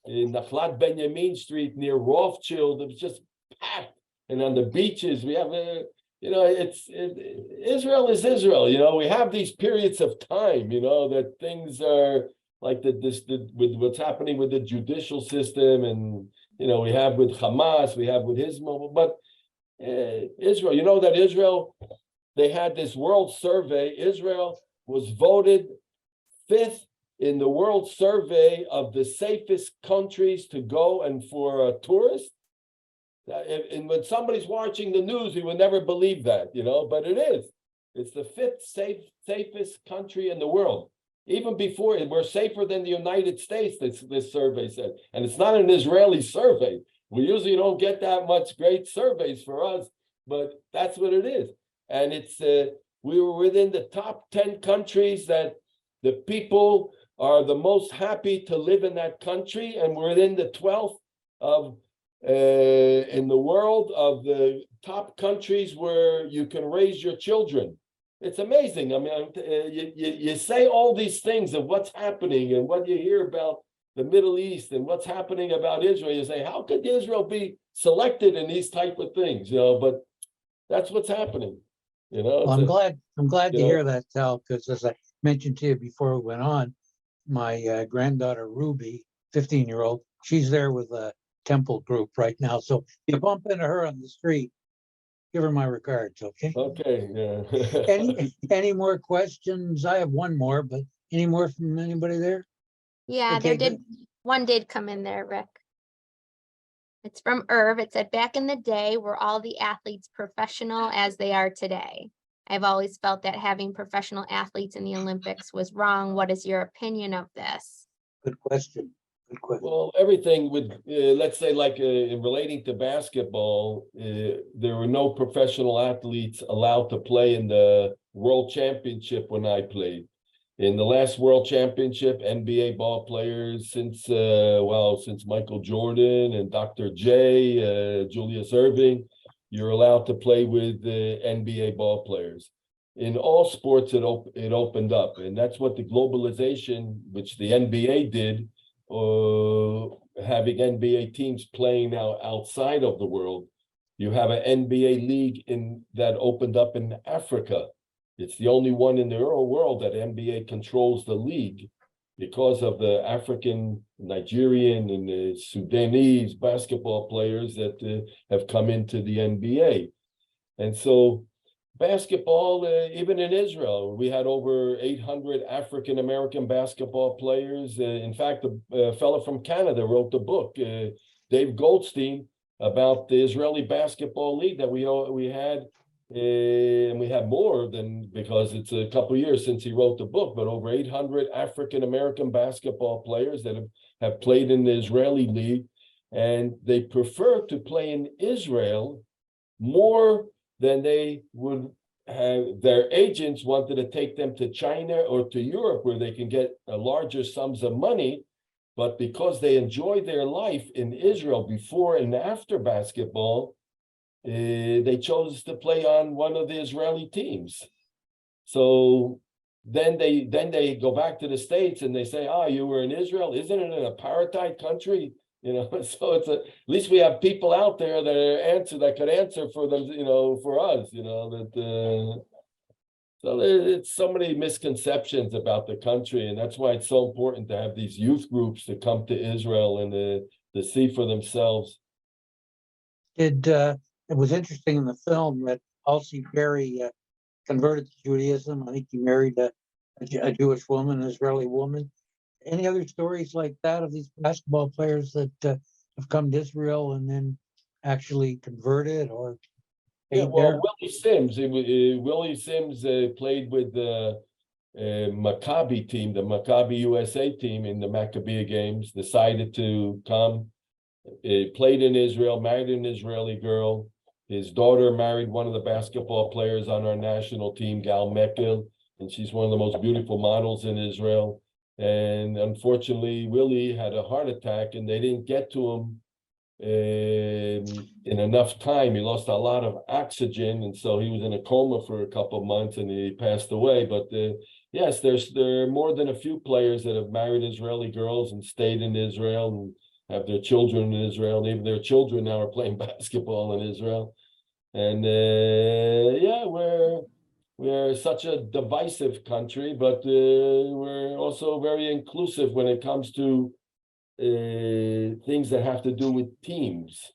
in Nachlat Benjamin Street near Rothschild. It was just packed. And on the beaches, we have, Israel is Israel. We have these periods of time, that things are like with what's happening with the judicial system, and we have with Hamas, we have with Hezbollah, but Israel, that Israel, they had this world survey. Israel was voted 5th in the world survey of the safest countries to go and for a tourist. And when somebody's watching the news, he would never believe that, but it is. It's the 5th safest country in the world. Even before it, we're safer than the United States, this survey said. And it's not an Israeli survey. We usually don't get that much great surveys for us, but that's what it is. And it's we were within the top 10 countries that the people are the most happy to live in that country, and we're within the 12th of in the world of the top countries where you can raise your children. It's amazing. I mean, you say all these things of what's happening and what you hear about the Middle East and what's happening about Israel. You say, how could Israel be selected in these type of things? But that's what's happening. Well, I'm glad to hear that, Tal, because as I mentioned to you before we went on, my granddaughter Ruby, 15-year-old, she's there with a Temple group right now. So if you bump into her on the street, give her my regards, okay? Okay, yeah. Any more questions? I have one more, but any more from anybody there? Yeah, Okay, one did come in there, Rick. It's from Irv. It said, back in the day, were all the athletes professional as they are today? I've always felt that having professional athletes in the Olympics was wrong. What is your opinion of this? Good question. Good question. Well, everything with, let's say, like in relating to basketball, there were no professional athletes allowed to play in the World Championship when I played. In the last World Championship, NBA ball players since Michael Jordan and Dr. J, Julius Erving, you're allowed to play with NBA ball players. In all sports, it opened up, and that's what the globalization, which the NBA did, having NBA teams playing now outside of the world. You have an NBA league that opened up in Africa. It's the only one in the world that NBA controls the league because of the African, Nigerian, and the Sudanese basketball players that have come into the NBA. And so basketball, even in Israel, we had over 800 African-American basketball players. In fact, a fellow from Canada wrote the book, Dave Goldstein, about the Israeli Basketball League that we had. And we have more than, because it's a couple of years since he wrote the book, but over 800 African-American basketball players that have played in the Israeli league, and they prefer to play in Israel more than they would have. Their agents wanted to take them to China or to Europe where they can get larger sums of money, but because they enjoy their life in Israel before and after basketball, they chose to play on one of the Israeli teams. So then they go back to the States and they say, you were in Israel? Isn't it an apartheid country? So it's at least we have people out there that could answer for them, for us, so it's so many misconceptions about the country, and that's why it's so important to have these youth groups to come to Israel and to see for themselves. It was interesting in the film that Halsey Berry converted to Judaism. I think he married a Jewish woman, an Israeli woman. Any other stories like that of these basketball players that have come to Israel and then actually converted or Yeah, well, Willie Sims. Willie Sims played with the Maccabi team, the Maccabi USA team in the Maccabi games, decided to come, played in Israel, married an Israeli girl. His daughter married one of the basketball players on our national team, Gal Mekel, and she's one of the most beautiful models in Israel. And unfortunately, Willie had a heart attack and they didn't get to him in enough time. He lost a lot of oxygen, and so he was in a coma for a couple of months and he passed away. But yes, there are more than a few players that have married Israeli girls and stayed in Israel. have their children in Israel, and even their children now are playing basketball in Israel. And yeah, we're such a divisive country, but we're also very inclusive when it comes to things that have to do with teams.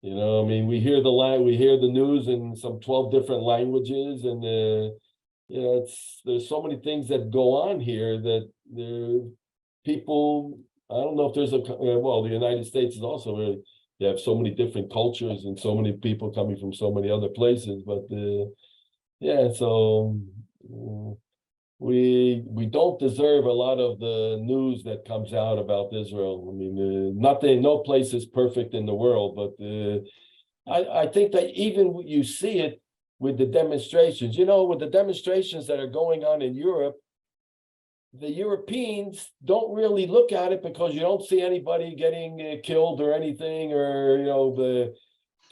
You know, I mean, we hear the news in some 12 different languages, and you know, there's so many things that go on here that people. I don't know if there's well, the United States is also really, they have so many different cultures and so many people coming from so many other places, but yeah, so we don't deserve a lot of the news that comes out about Israel. I mean, no place is perfect in the world, but I think that even you see it with the demonstrations, you know, with the demonstrations that are going on in Europe, the Europeans don't really look at it because you don't see anybody getting killed or anything, or, you know, the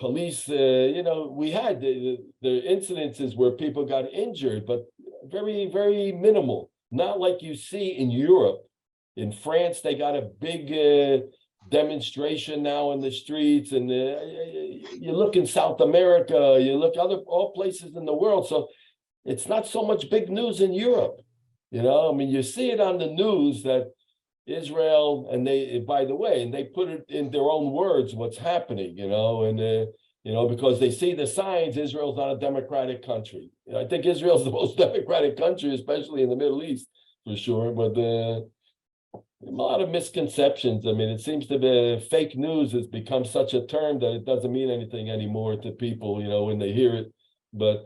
police, you know, we had the incidences where people got injured, but very, very minimal. Not like you see in Europe. In France, they got a big demonstration now in the streets, and you look in South America, you look all places in the world. So it's not so much big news in Europe. You know, I mean, you see it on the news that Israel, and they, by the way, and they put it in their own words, what's happening, you know, and, you know, because they see the signs, Israel's not a democratic country. I think Israel's the most democratic country, especially in the Middle East, for sure. But a lot of misconceptions. I mean, it seems to be fake news has become such a term that it doesn't mean anything anymore to people, you know, when they hear it. But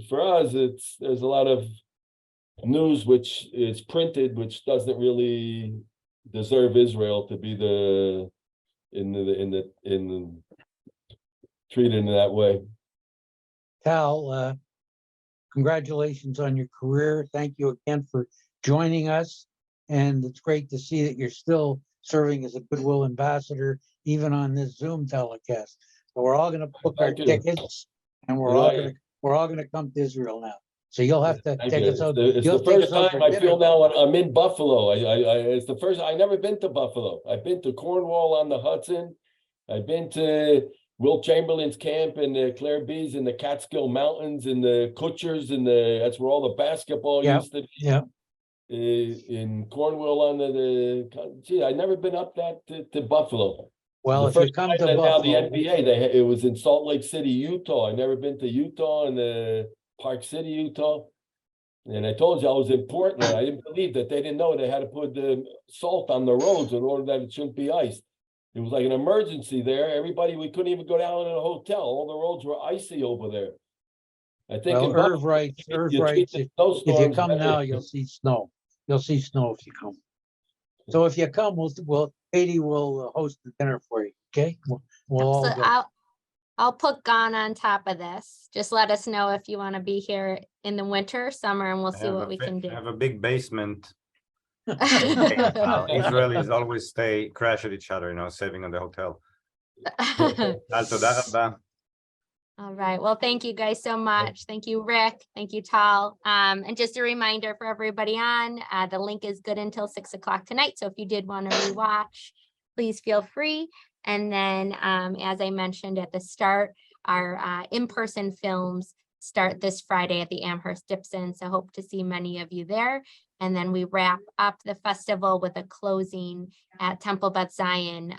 for us, there's a lot of news which is printed, which doesn't really deserve Israel to be treated in that way. Tal, congratulations on your career. Thank you again for joining us. And it's great to see that you're still serving as a Goodwill ambassador, even on this Zoom telecast. So we're all going to book our tickets, and we're all going to come to Israel now. So you'll have to take us out. It's the first time I feel now I'm in Buffalo. It's the first. I've never been to Buffalo. I've been to Cornwall on the Hudson. I've been to Will Chamberlain's camp in Clare Bees in the Catskill Mountains, in the Kutchers, that's where all the basketball used to be. Yeah. In Cornwall on gee, I've never been up to Buffalo. Well, if you come to Buffalo, now the NBA, it was in Salt Lake City, Utah. I've never been to Utah and Park City, Utah. And I told you I was in Portland. I didn't believe that they didn't know they had to put salt on the roads in order that it shouldn't be iced. It was like an emergency there. We couldn't even go down in a hotel. All the roads were icy over there. I think Irv writes, if you come now, you'll see snow. You'll see snow if you come. So if you come, Katie will host the dinner for you. Okay. We'll all go. I'll put Gone on top of this. Just let us know if you want to be here in the winter, summer, and we'll see what we can do. I have a big basement. Israelis always crash at each other, you know, saving on the hotel. All right. Well, thank you guys so much. Thank you, Rick. Thank you, Tal. And just a reminder for everybody on, the link is good until 6 o'clock tonight. So if you did want to rewatch, please feel free. And then, as I mentioned at the start, our in-person films start this Friday at the Amherst Dipson. So hope to see many of you there. And then we wrap up the festival with a closing at Temple Beth Zion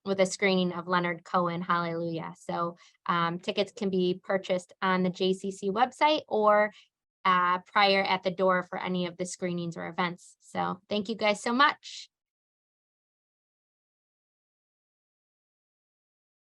with a screening of Leonard Cohen, Hallelujah. So tickets can be purchased on the JCC website or prior at the door for any of the screenings or events. So thank you guys so much.